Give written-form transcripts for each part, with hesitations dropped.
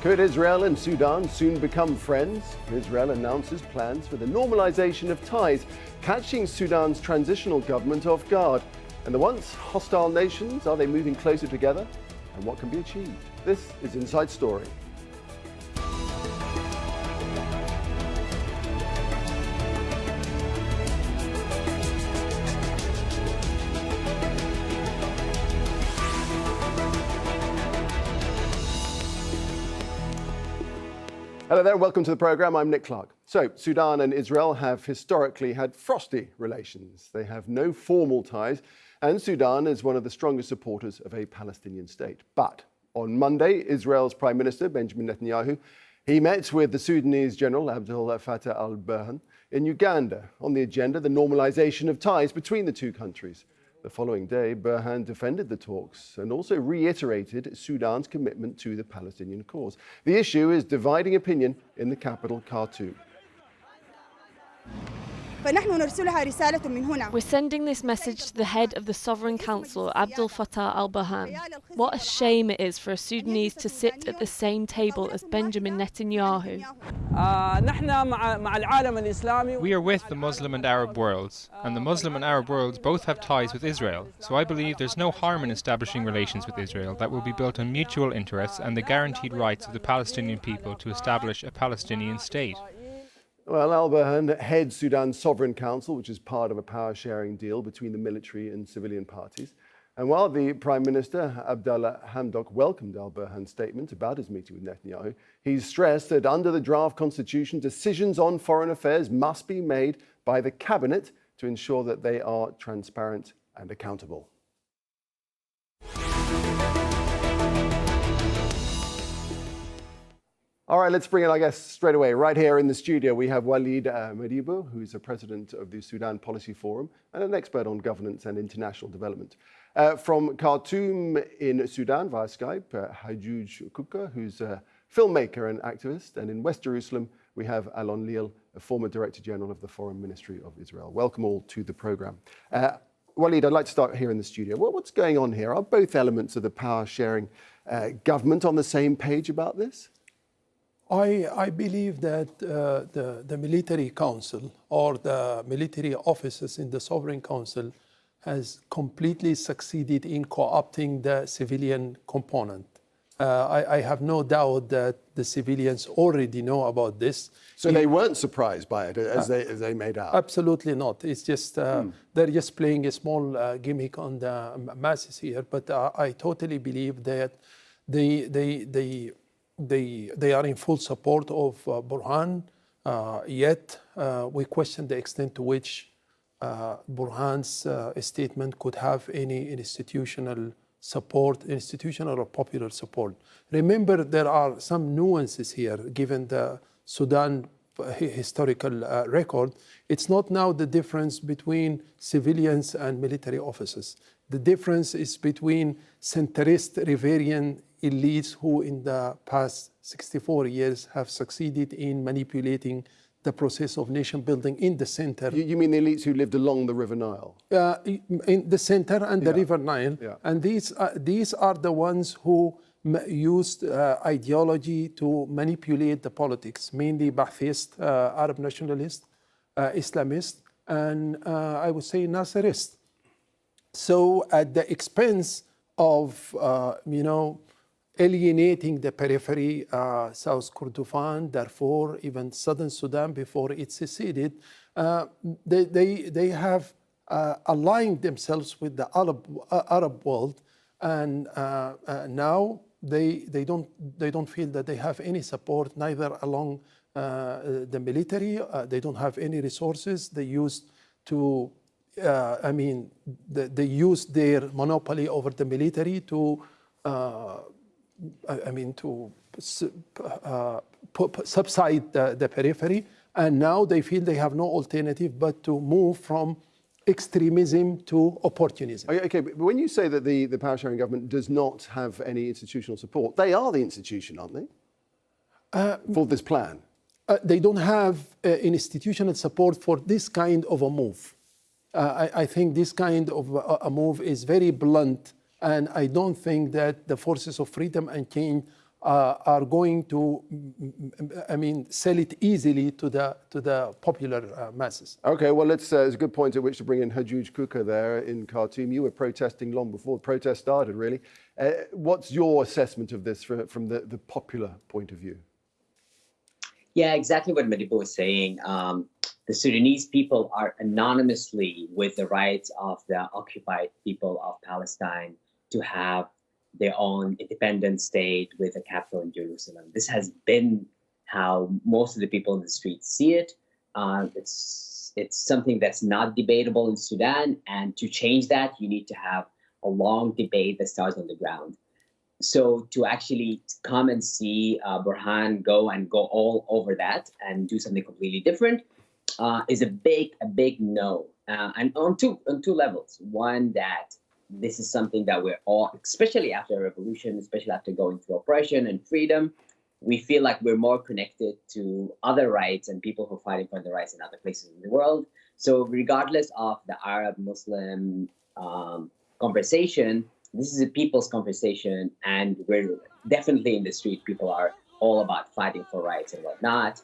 Could Israel and Sudan soon become friends? Israel announces plans for the normalization of ties, catching Sudan's transitional government off guard. And the once hostile nations, are they moving closer together? And what can be achieved? This is Inside Story. Hello there, welcome to the program. I'm Nick Clark. So, Sudan and Israel have historically had frosty relations. They have no formal ties, and Sudan is one of the strongest supporters of a Palestinian state. But on Monday, Israel's Prime Minister, Benjamin Netanyahu, he met with the Sudanese General Abdel Fattah al-Burhan in Uganda. On the agenda, the normalization of ties between the two countries. The following day, Burhan defended the talks and also reiterated Sudan's commitment to the Palestinian cause. The issue is dividing opinion in the capital, Khartoum. We're sending this message to the head of the Sovereign Council, Abdel Fattah al-Burhan. What a shame it is for a Sudanese to sit at the same table as Benjamin Netanyahu. We are with the Muslim and Arab worlds, and the Muslim and Arab worlds both have ties with Israel. So I believe there's no harm in establishing relations with Israel that will be built on mutual interests and the guaranteed rights of the Palestinian people to establish a Palestinian state. Well, al-Burhan heads Sudan's Sovereign Council, which is part of a power-sharing deal between the military and civilian parties. And while the Prime Minister, Abdallah Hamdok, welcomed al-Burhan's statement about his meeting with Netanyahu, he's stressed that under the draft constitution, decisions on foreign affairs must be made by the cabinet to ensure that they are transparent and accountable. All right, let's bring in our guests straight away. Right here in the studio, we have Walid Modibo, who's the president of the Sudan Policy Forum and an expert on governance and international development. From Khartoum in Sudan via Skype, Hajouj Kuka, who's a filmmaker and activist. And in West Jerusalem, we have Alon Liel, a former Director General of the Foreign Ministry of Israel. Welcome all to the program. Walid, I'd like to start here in the studio. What's going on here? Are both elements of the power-sharing government on the same page about this? I believe that the military council or the military officers in the Sovereign Council has completely succeeded in co-opting the civilian component. I have no doubt that the civilians already know about this. So they weren't surprised by it as they made out? Absolutely not. It's just they're just playing a small gimmick on the masses here. But I totally believe that they are in full support of Burhan, yet we question the extent to which Burhan's statement could have any institutional support, institutional or popular support. Remember, there are some nuances here, given the Sudan historical record. It's not now the difference between civilians and military officers. The difference is between centrist Riverian elites who in the past 64 years have succeeded in manipulating the process of nation building in the center. You mean the elites who lived along the River Nile? In the center and the River Nile. Yeah. And these are the ones who used ideology to manipulate the politics, mainly Ba'athist, Arab nationalist, Islamist, and I would say Nasserist. So at the expense of, alienating the periphery, South Kordofan, Darfur, even Southern Sudan before it seceded, they have aligned themselves with the Arab world, and now they don't feel that they have any support, neither along the military. They don't have any resources. They used to. They used their monopoly over the military to subside the periphery, and now they feel they have no alternative but to move from extremism to opportunism. Okay, but when you say that the power-sharing government does not have any institutional support, they are the institution, aren't they, for this plan? They don't have institutional support for this kind of a move. I think this kind of a move is very blunt, and I don't think that the forces of freedom and change are going to, sell it easily to the popular masses. Okay, well, it's a good point at which to bring in Hajouj Kuka there in Khartoum. You were protesting long before the protest started, really. What's your assessment of this from the popular point of view? Yeah, exactly what Madiba was saying. The Sudanese people are anonymously with the rights of the occupied people of Palestine to have their own independent state with a capital in Jerusalem. This has been how most of the people in the streets see it. It's something that's not debatable in Sudan, and to change that, you need to have a long debate that starts on the ground. So to actually come and see Burhan go all over that and do something completely different is a big no, and on two levels. One, that this is something that we're all, especially after a revolution, especially after going through oppression and freedom, we feel like we're more connected to other rights and people who are fighting for the rights in other places in the world. So regardless of the Arab-Muslim conversation, this is a people's conversation, and we're definitely in the street. People are all about fighting for rights and whatnot.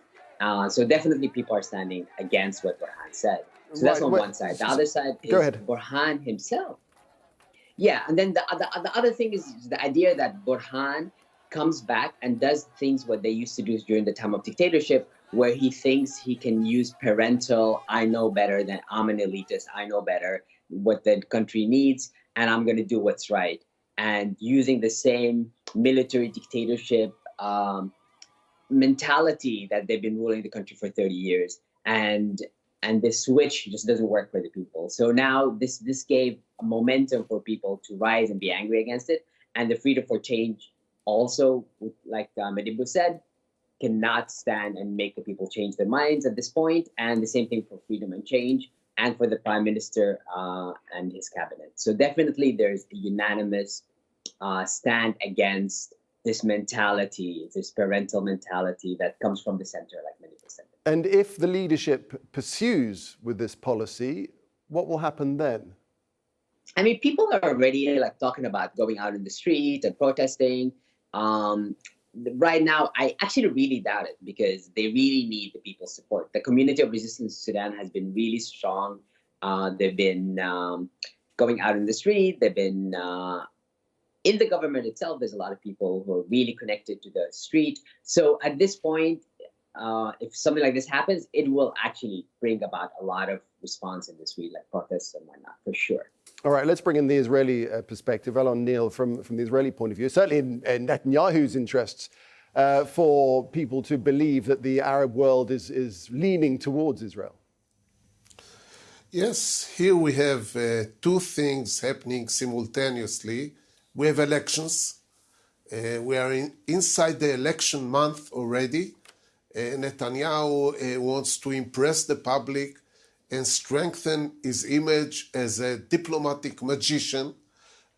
So definitely people are standing against what Burhan said. So that's on one side. The other side is Burhan himself. Yeah, and then the other thing is the idea that Burhan comes back and does things what they used to do during the time of dictatorship, where he thinks he can use parental, I know better than I'm an elitist, I know better what the country needs, and I'm going to do what's right. And using the same military dictatorship mentality that they've been ruling the country for 30 years. And this switch just doesn't work for the people. So now this gave a momentum for people to rise and be angry against it. And the freedom for change also, like Madibu said, cannot stand and make the people change their minds at this point. And the same thing for freedom and change, and for the prime minister and his cabinet. So definitely there's a unanimous stand against this mentality, this parental mentality that comes from the center, like many said. And if the leadership pursues with this policy, what will happen then? I mean, people are already talking about going out in the street and protesting. Right now, I actually really doubt it, because they really need the people's support. The community of resistance in Sudan has been really strong. They've been going out in the street. They've been in the government itself. There's a lot of people who are really connected to the street. So at this point, if something like this happens, it will actually bring about a lot of response in the street, like protests and whatnot, for sure. All right, let's bring in the Israeli perspective. Elon Neil, from the Israeli point of view, certainly in Netanyahu's interests for people to believe that the Arab world is leaning towards Israel. Yes, here we have two things happening simultaneously. We have elections. We are inside the election month already. Netanyahu wants to impress the public and strengthen his image as a diplomatic magician.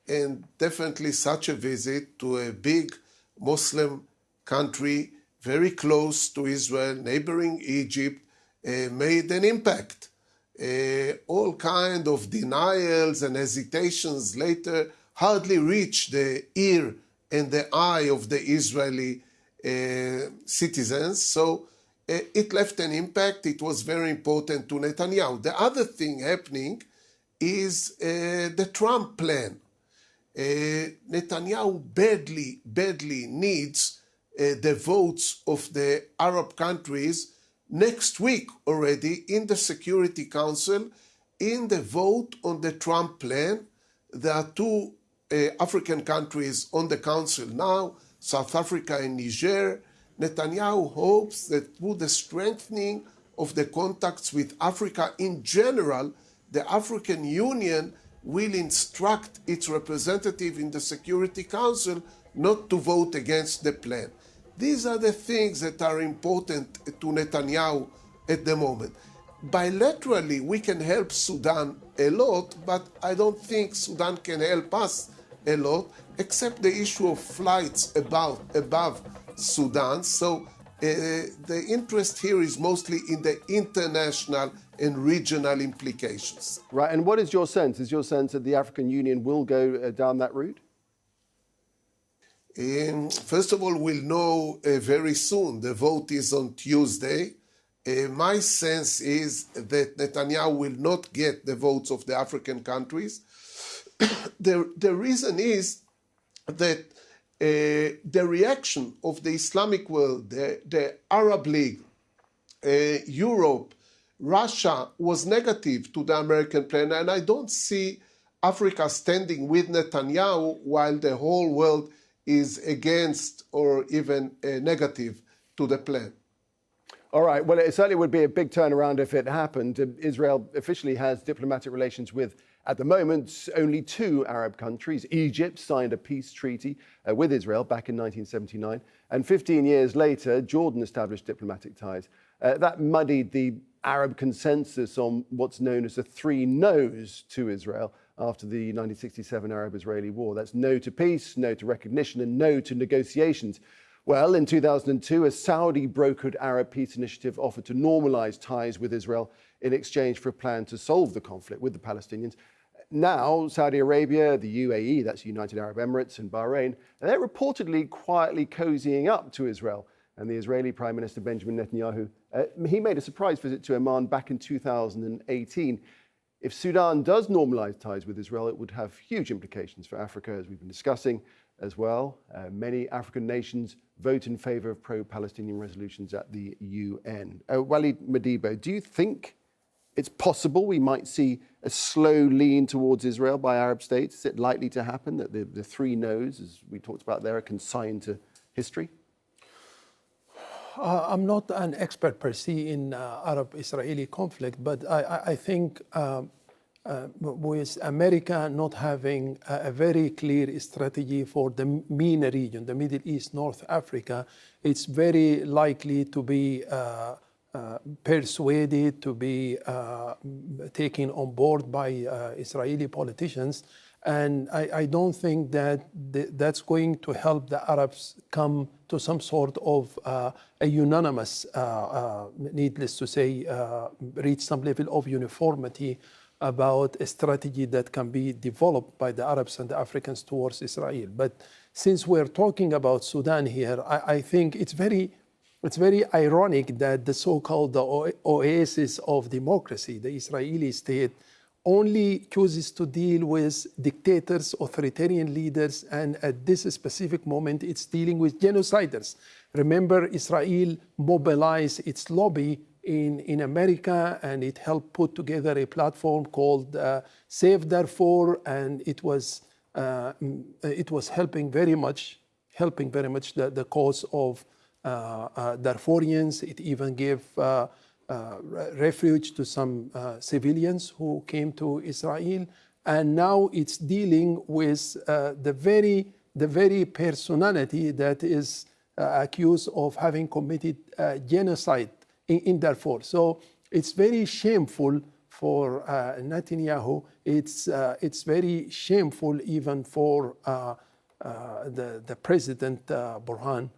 And definitely such a visit to a big Muslim country very close to Israel, neighboring Egypt, made an impact. All kind of denials and hesitations later hardly reached the ear and the eye of the Israeli citizens. So it left an impact. It was very important to Netanyahu. The other thing happening is the Trump plan. Netanyahu badly needs the votes of the Arab countries next week already in the Security Council in the vote on the Trump plan. There are two African countries on the council now, South Africa and Niger. Netanyahu hopes that through the strengthening of the contacts with Africa in general, the African Union will instruct its representative in the Security Council not to vote against the plan. These are the things that are important to Netanyahu at the moment. Bilaterally, we can help Sudan a lot, but I don't think Sudan can help us a lot, except the issue of flights above Sudan. So the interest here is mostly in the international and regional implications. Right, and what is your sense? Is your sense that the African Union will go down that route? First of all, we'll know very soon. The vote is on Tuesday. My sense is that Netanyahu will not get the votes of the African countries. The reason is that the reaction of the Islamic world, the Arab League, Europe, Russia was negative to the American plan, and I don't see Africa standing with Netanyahu while the whole world is against or even negative to the plan. All right. Well, it certainly would be a big turnaround if it happened. Israel officially has diplomatic relations with, at the moment, only 2 Arab countries. Egypt signed a peace treaty with Israel back in 1979. And 15 years later, Jordan established diplomatic ties. That muddied the Arab consensus on what's known as the 3 no's to Israel after the 1967 Arab-Israeli war. That's no to peace, no to recognition, and no to negotiations. Well, in 2002, a Saudi-brokered Arab peace initiative offered to normalize ties with Israel in exchange for a plan to solve the conflict with the Palestinians. Now, Saudi Arabia, the UAE, that's United Arab Emirates, and Bahrain, they're reportedly quietly cozying up to Israel. And the Israeli Prime Minister Benjamin Netanyahu, he made a surprise visit to Amman back in 2018. If Sudan does normalize ties with Israel, it would have huge implications for Africa, as we've been discussing as well. Many African nations vote in favor of pro-Palestinian resolutions at the UN. Walid Modibo, do you think it's possible we might see a slow lean towards Israel by Arab states? Is it likely to happen that the 3 no's, as we talked about there, are consigned to history? I'm not an expert per se in Arab-Israeli conflict, but I think with America not having a very clear strategy for the MENA region, the Middle East, North Africa, it's very likely to be persuaded, to be taken on board by Israeli politicians. And I don't think that that's going to help the Arabs come to some sort of a unanimous, needless to say, reach some level of uniformity about a strategy that can be developed by the Arabs and the Africans towards Israel. But since we're talking about Sudan here, I think it's very ironic that the so-called oasis of democracy, the Israeli state, only chooses to deal with dictators, authoritarian leaders, and at this specific moment, it's dealing with genociders. Remember, Israel mobilized its lobby in America, and it helped put together a platform called Save Darfur, and it was helping very much the cause of Darfurians. It even gave refuge to some civilians who came to Israel, and now it's dealing with the very personality that is accused of having committed genocide in Darfur. So it's very shameful for Netanyahu. It's very shameful even for the President Burhan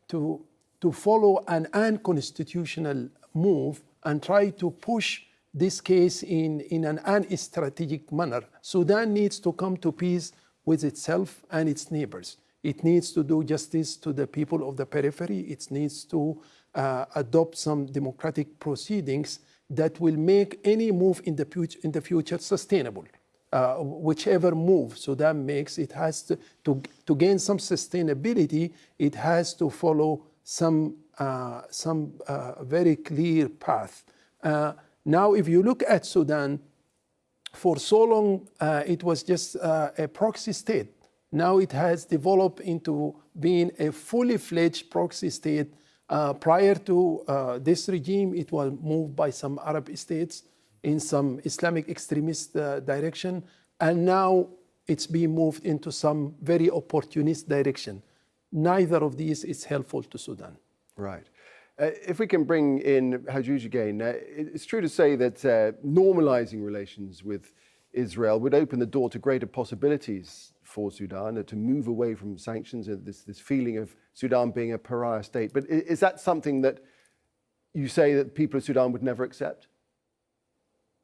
to follow an unconstitutional move and try to push this case in an unstrategic manner. Sudan needs to come to peace with itself and its neighbors. It needs to do justice to the people of the periphery. It needs to adopt some democratic proceedings that will make any move in the future sustainable. Whichever move Sudan makes, it has to gain some sustainability, it has to follow some very clear path. Now, if you look at Sudan, for so long it was just a proxy state. Now it has developed into being a fully fledged proxy state. Prior to this regime, it was moved by some Arab states in some Islamic extremist direction, and now it's being moved into some very opportunist direction. Neither of these is helpful to Sudan. Right. If we can bring in Hajouj again, it's true to say that normalizing relations with Israel would open the door to greater possibilities for Sudan to move away from sanctions and this feeling of Sudan being a pariah state. But is that something that you say that people of Sudan would never accept?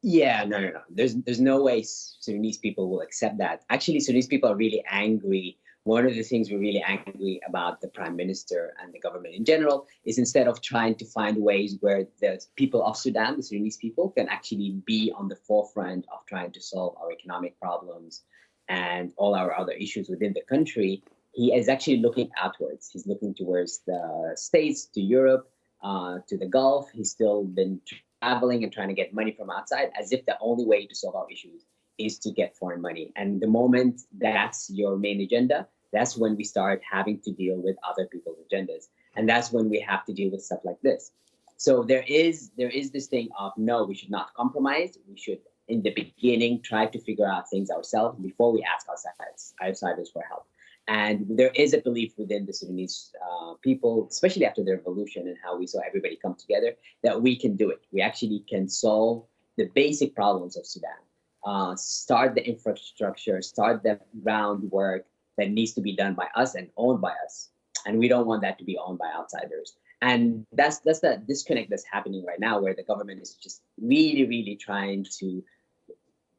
Yeah, no. There's no way Sudanese people will accept that. Actually, Sudanese people are really angry one of the things we're really angry about the prime minister and the government in general is instead of trying to find ways where the people of Sudan, the Sudanese people, can actually be on the forefront of trying to solve our economic problems and all our other issues within the country, he is actually looking outwards. He's looking towards the States, to Europe, to the Gulf. He's still been traveling and trying to get money from outside, as if the only way to solve our issues is to get foreign money. And the moment that's your main agenda, that's when we start having to deal with other people's agendas. And that's when we have to deal with stuff like this. So there is this thing of, no, we should not compromise. We should, in the beginning, try to figure out things ourselves before we ask outsiders for help. And there is a belief within the Sudanese people, especially after the revolution and how we saw everybody come together, that we can do it. We actually can solve the basic problems of Sudan. Start the infrastructure, start the groundwork that needs to be done by us and owned by us. And we don't want that to be owned by outsiders. And that's the disconnect that's happening right now, where the government is just really, really trying to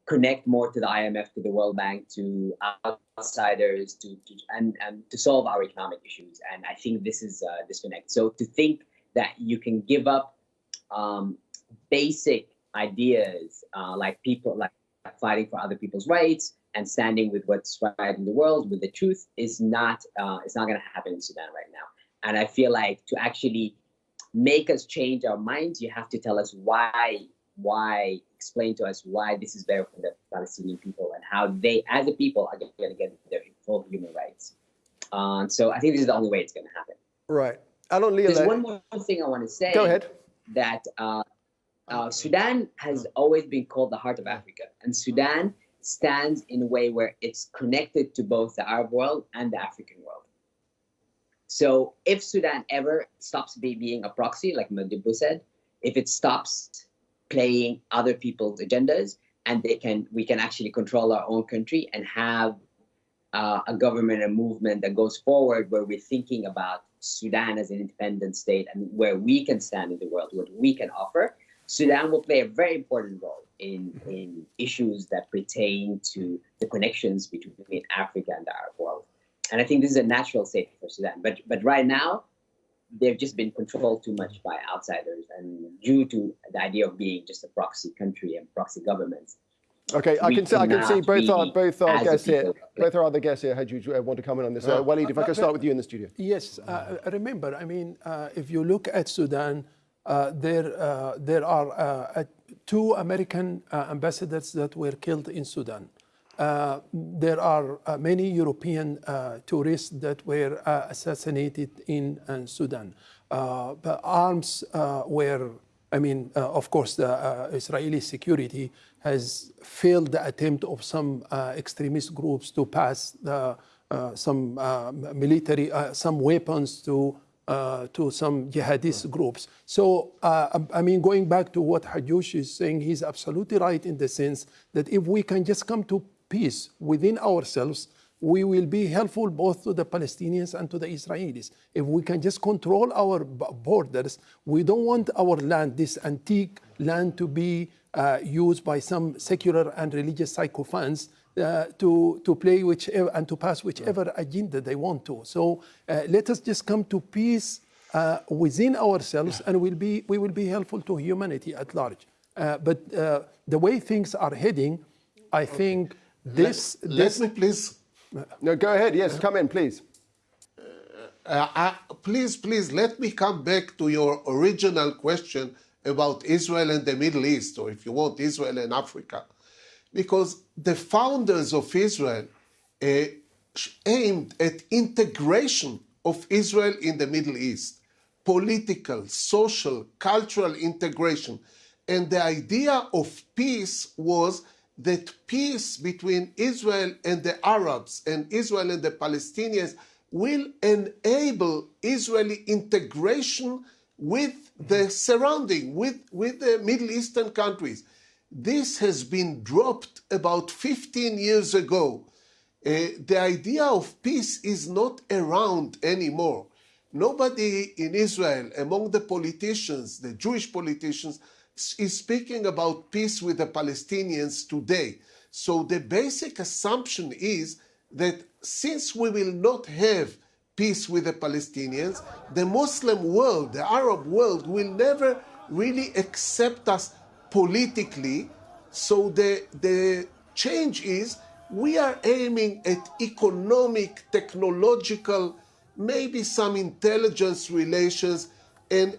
connect more to the IMF, to the World Bank, to outsiders, and to solve our economic issues. And I think this is a disconnect. So to think that you can give up basic ideas like fighting for other people's rights and standing with what's right in the world, with the truth, is not it's not going to happen in Sudan right now. And I feel like to actually make us change our minds, you have to tell us why, explain to us why this is better for the Palestinian people and how they, as a people, are going to get their full human rights. So I think this is the only way it's going to happen. Right. There's one more thing I want to say. Go ahead. That Sudan has always been called the heart of Africa. And Sudan stands in a way where it's connected to both the Arab world and the African world. So if Sudan ever stops being a proxy, like Madibu said, if it stops playing other people's agendas, and we can actually control our own country and have a government and movement that goes forward, where we're thinking about Sudan as an independent state and where we can stand in the world, what we can offer, Sudan will play a very important role in issues that pertain to the connections between Africa and the Arab world. And I think this is a natural state for Sudan. But right now, they've just been controlled too much by outsiders, and due to the idea of being just a proxy country and proxy governments. Okay, I can see both our guests here. Both our other guests here. Had you want to comment on this? Walid, if I could start with you in the studio. Yes, remember, I mean, if you look at Sudan, there are 2 American ambassadors that were killed in Sudan. There are many European tourists that were assassinated in Sudan. The arms were, I mean, of course, the Israeli security has failed the attempt of some extremist groups to pass some military, some weapons to some jihadist groups. So, I mean, going back to what Hajush is saying, he's absolutely right in the sense that if we can just come to peace within ourselves, we will be helpful both to the Palestinians and to the Israelis. If we can just control our borders, we don't want our land, this antique land, to be used by some secular and religious sycophants to play whichever and to pass whichever agenda they want to. So let us just come to peace within ourselves, and we will be helpful to humanity at large. But the way things are heading, I think Let me please. No, go ahead. Yes, come in, please. Please, let me come back to your original question about Israel and the Middle East, or if you want, Israel and Africa. Because the founders of Israel aimed at integration of Israel in the Middle East, political, social, cultural integration. And the idea of peace was that peace between Israel and the Arabs and Israel and the Palestinians will enable Israeli integration with the surrounding, with the Middle Eastern countries. This has been dropped about 15 years ago. The idea of peace is not around anymore. Nobody in Israel, among the politicians, the Jewish politicians, is speaking about peace with the Palestinians today. So the basic assumption is that since we will not have peace with the Palestinians, the Muslim world, the Arab world, will never really accept us politically. So the change is we are aiming at economic, technological, maybe some intelligence relations, and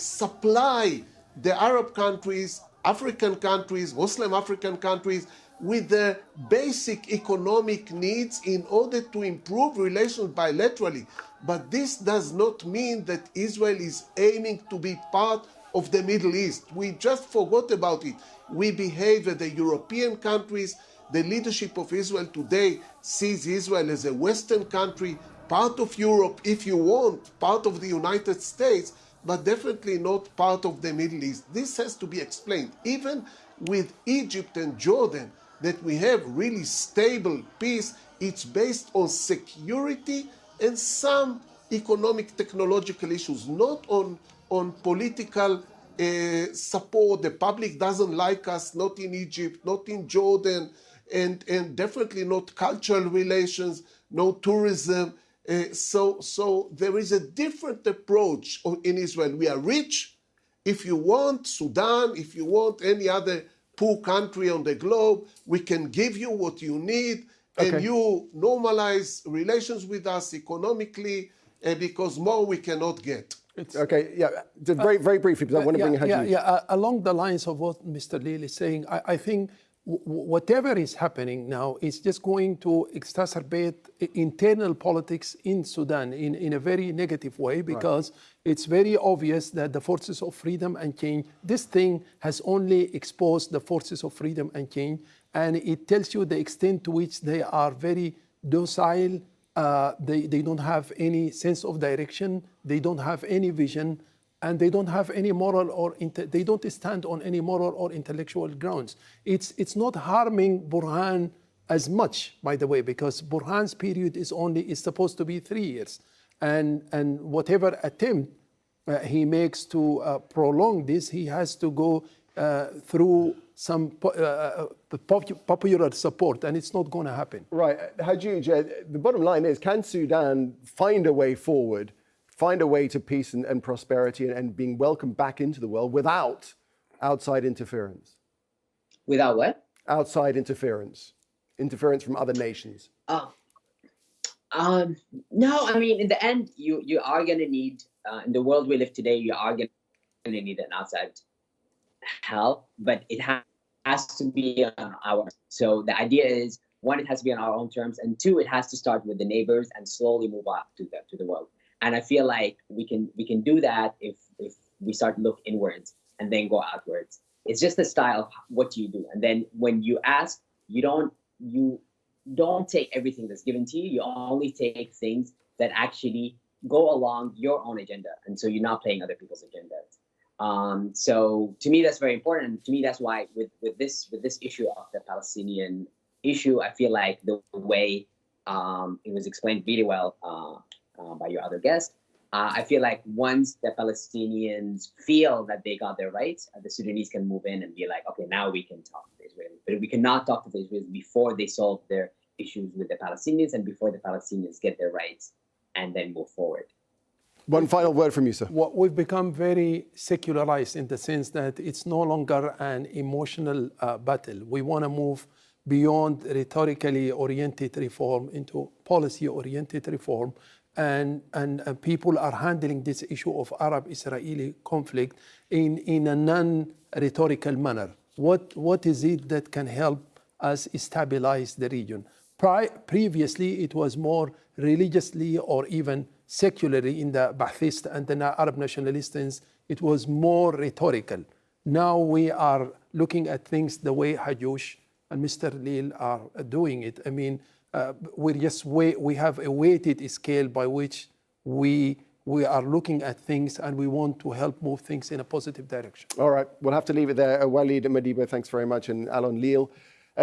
supply the Arab countries, African countries, Muslim African countries with the basic economic needs in order to improve relations bilaterally. But this does not mean that Israel is aiming to be part of the Middle East. We just forgot about it. We behave as the European countries. The leadership of Israel today sees Israel as a Western country, part of Europe, if you want, part of the United States, but definitely not part of the Middle East. This has to be explained. Even with Egypt and Jordan, that we have really stable peace, it's based on security and some economic technological issues, not on political support. The public doesn't like us, not in Egypt, not in Jordan, and definitely not cultural relations, no tourism. So there is a different approach in Israel. We are rich. If you want Sudan, if you want any other poor country on the globe, we can give you what you need, and you normalize relations with us economically, because more we cannot get. Very, very briefly, because I want to bring Hajj. Along the lines of what Mr. Leal is saying, I think whatever is happening now is just going to exacerbate internal politics in Sudan in a very negative way, because it's very obvious that the forces of freedom and change, this thing has only exposed the forces of freedom and change, and it tells you the extent to which they are very docile. They don't have any sense of direction, they don't have any vision, and they don't have any moral or they don't stand on any moral or intellectual grounds. It's not harming Burhan as much, by the way, because Burhan's period is supposed to be 3 years, and whatever attempt he makes to prolong this, he has to go through some popular support, and it's not going to happen. Right, Hajj, the bottom line is, can Sudan find a way forward, find a way to peace and prosperity and being welcomed back into the world without outside interference? Without what? Outside interference from other nations. No, I mean, in the end, you are going to need, in the world we live today, you are going to need an outside help, but it has to be on our. So the idea is, one, it has to be on our own terms, and two, it has to start with the neighbors and slowly move up to the world. And I feel like we can do that if we start to look inwards and then go outwards. It's just the style of what you do, and then when you ask, you don't take everything that's given to you. You only take things that actually go along your own agenda, and so you're not playing other people's agendas. So to me, that's very important. And to me, that's why with this issue of the Palestinian issue, I feel like the way it was explained really well by your other guest, I feel like once the Palestinians feel that they got their rights, the Sudanese can move in and be like, okay, now we can talk to the Israelis. But we cannot talk to the Israelis before they solve their issues with the Palestinians and before the Palestinians get their rights and then move forward. One final word from you, sir. We've become very secularized in the sense that it's no longer an emotional battle. We want to move beyond rhetorically oriented reform into policy oriented reform. And people are handling this issue of Arab-Israeli conflict in a non-rhetorical manner. What is it that can help us stabilize the region? Previously, it was more religiously or even secularly in the Ba'athist and the Arab nationalists. It was more rhetorical. Now we are looking at things the way Hajj and Mr. Leal are doing it. I mean, we have a weighted scale by which we are looking at things, and we want to help move things in a positive direction. All right, we'll have to leave it there. Walid Madiba, thanks very much, and Alon Leal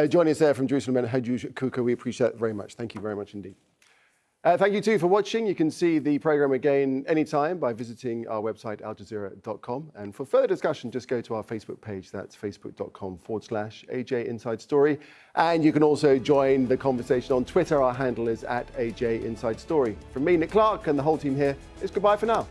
joining us there from Jerusalem, and Hajj Kuka, we appreciate it very much. Thank you very much indeed. Thank you too for watching. You can see the program again anytime by visiting our website, aljazeera.com. And for further discussion, just go to our Facebook page. That's facebook.com/AJ Inside Story. And you can also join the conversation on Twitter. Our handle is @AJ Inside Story. From me, Nick Clark, and the whole team here, it's goodbye for now.